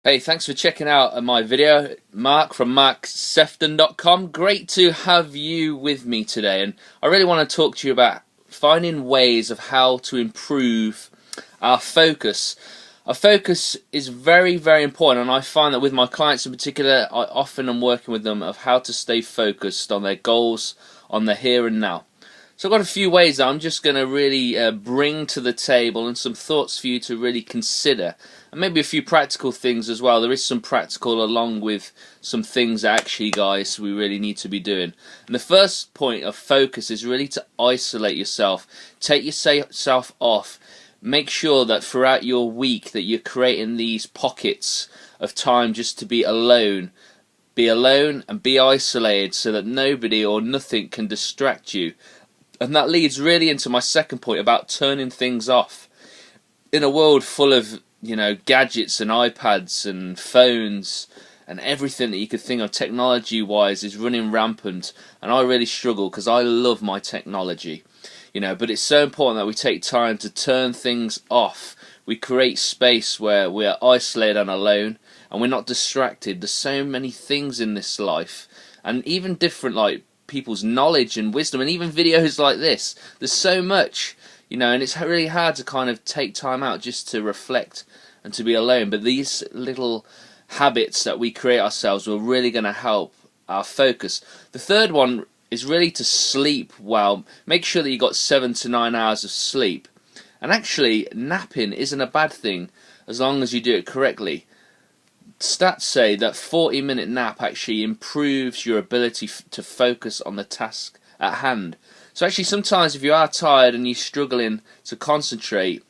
Hey, thanks for checking out my video. Mark from Sephton.com. Great to have you with me today, and I really want to talk to you about finding ways of how to improve our focus. Our focus is very, very important, and I find that with my clients in particular, I often am working with them of how to stay focused on their goals, on the here and now. So I've got a few ways that I'm just going to really bring to the table and some thoughts for you to really consider. And maybe a few practical things as well. There is some practical along with some things actually, guys, we really need to be doing. And the first point of focus is really to isolate yourself. Take yourself off. Make sure that throughout your week that you're creating these pockets of time just to be alone. Be alone and be isolated so that nobody or nothing can distract you. And that leads really into my second point about turning things off. In a world full of, gadgets and iPads and phones and everything that you could think of technology-wise is running rampant, and I really struggle because I love my technology, but it's so important that we take time to turn things off. We create space where we are isolated and alone, and we're not distracted. There's so many things in this life, and even different people's knowledge and wisdom, and even videos like this. There's so much, and it's really hard to kind of take time out just to reflect and to be alone. But these little habits that we create ourselves are really going to help our focus. The third one is really to sleep well. Make sure that you got 7 to 9 hours of sleep. And actually, napping isn't a bad thing as long as you do it correctly. Stats say that 40-minute nap actually improves your ability to focus on the task at hand. So actually sometimes if you are tired and you're struggling to concentrate,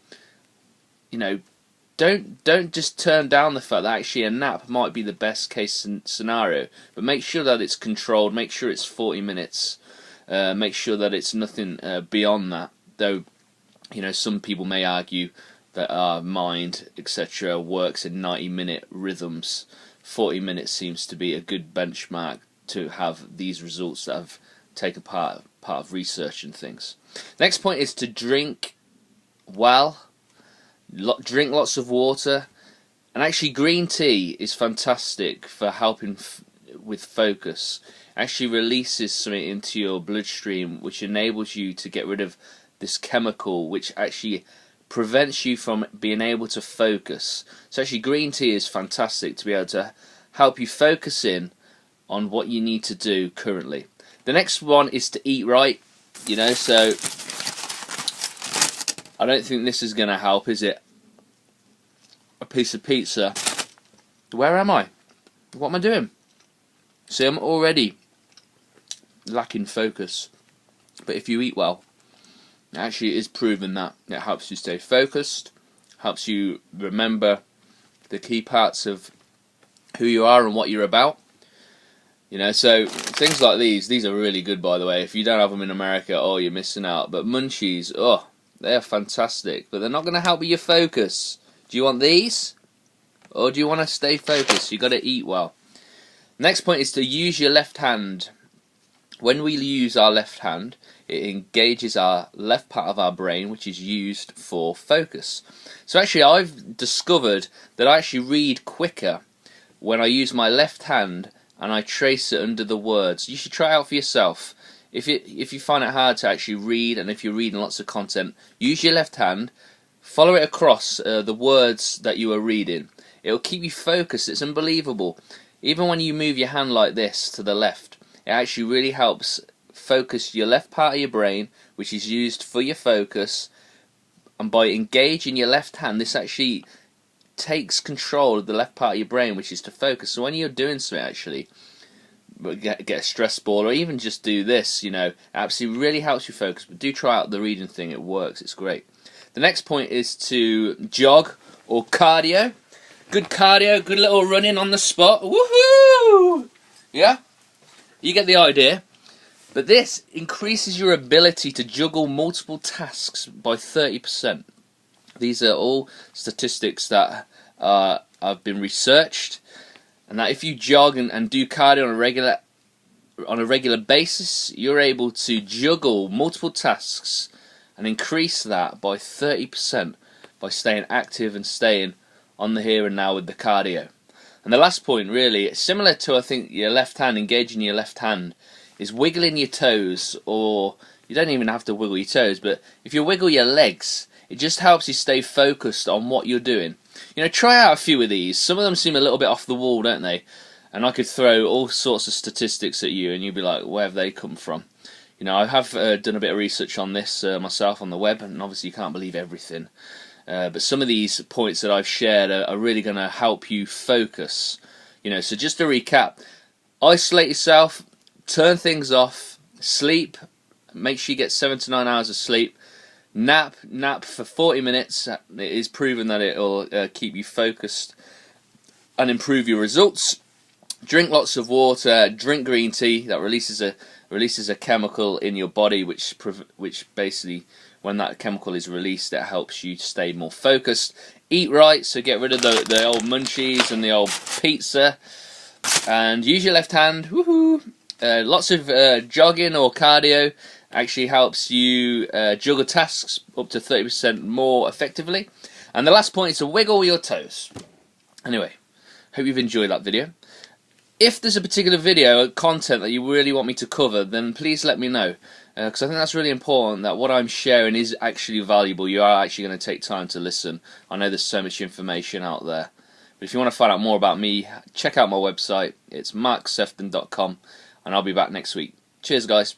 don't just turn down the fact that actually a nap might be the best case scenario, but make sure that it's controlled, make sure it's 40 minutes, make sure that it's nothing beyond that, though some people may argue that our mind, etc., works in 90-minute rhythms. 40 minutes seems to be a good benchmark to have these results that have taken part of research and things. Next point is to drink well, drink lots of water, and actually green tea is fantastic for helping with focus. It actually releases something into your bloodstream which enables you to get rid of this chemical which actually prevents you from being able to focus. So actually green tea is fantastic to be able to help you focus in on what you need to do currently. The next one is to eat right, so I don't think this is going to help, is it? A piece of pizza. Where am I? What am I doing? See, I'm already lacking focus. But if you eat well, actually it is proven that it helps you stay focused, helps you remember the key parts of who you are and what you're about. So things like these are really good, by the way. If you don't have them in America, you're missing out. But munchies, they're fantastic, but they're not going to help with your focus. Do you want these? Or do you want to stay focused? You've got to eat well. Next point is to use your left hand. When we use our left hand, it engages our left part of our brain, which is used for focus. So actually I've discovered that I actually read quicker when I use my left hand and I trace it under the words. You should try it out for yourself. If you find it hard to actually read, and if you're reading lots of content, use your left hand, follow it across the words that you are reading. It will keep you focused. It's unbelievable. Even when you move your hand like this to the left, it actually really helps focus your left part of your brain, which is used for your focus, and by engaging your left hand, this actually takes control of the left part of your brain, which is to focus. So when you're doing something, actually, get a stress ball, or even just do this, it absolutely really helps you focus. But do try out the reading thing, it works, it's great. The next point is to jog or cardio. Good cardio, good little running on the spot. Woohoo! Yeah? You get the idea. But this increases your ability to juggle multiple tasks by 30%. These are all statistics that have been researched, and that if you jog and do cardio on a regular basis, you're able to juggle multiple tasks and increase that by 30% by staying active and staying on the here and now with the cardio. And the last point, really, similar to, I think, your left hand, engaging your left hand, is wiggling your toes, or you don't even have to wiggle your toes, but if you wiggle your legs, it just helps you stay focused on what you're doing. You know, try out a few of these. Some of them seem a little bit off the wall, don't they? And I could throw all sorts of statistics at you, and you'd be like, where have they come from? You know, I have done a bit of research on this myself on the web, and obviously you can't believe everything. But some of these points that I've shared are really going to help you focus. You know, so just to recap, isolate yourself, turn things off, sleep, make sure you get 7 to 9 hours of sleep, nap for 40 minutes. It is proven that it will keep you focused and improve your results. Drink lots of water, drink green tea. That releases a chemical in your body which basically, when that chemical is released, it helps you to stay more focused. Eat right, so get rid of the old munchies and the old pizza, and use your left hand. Woohoo! Lots of jogging or cardio actually helps you juggle tasks up to 30% more effectively. And the last point is to wiggle your toes. Anyway, hope you've enjoyed that video. If there's a particular video content that you really want me to cover, then please let me know, because I think that's really important, that what I'm sharing is actually valuable. You are actually going to take time to listen. I know there's so much information out there. But if you want to find out more about me, check out my website. It's marksephton.com, and I'll be back next week. Cheers, guys.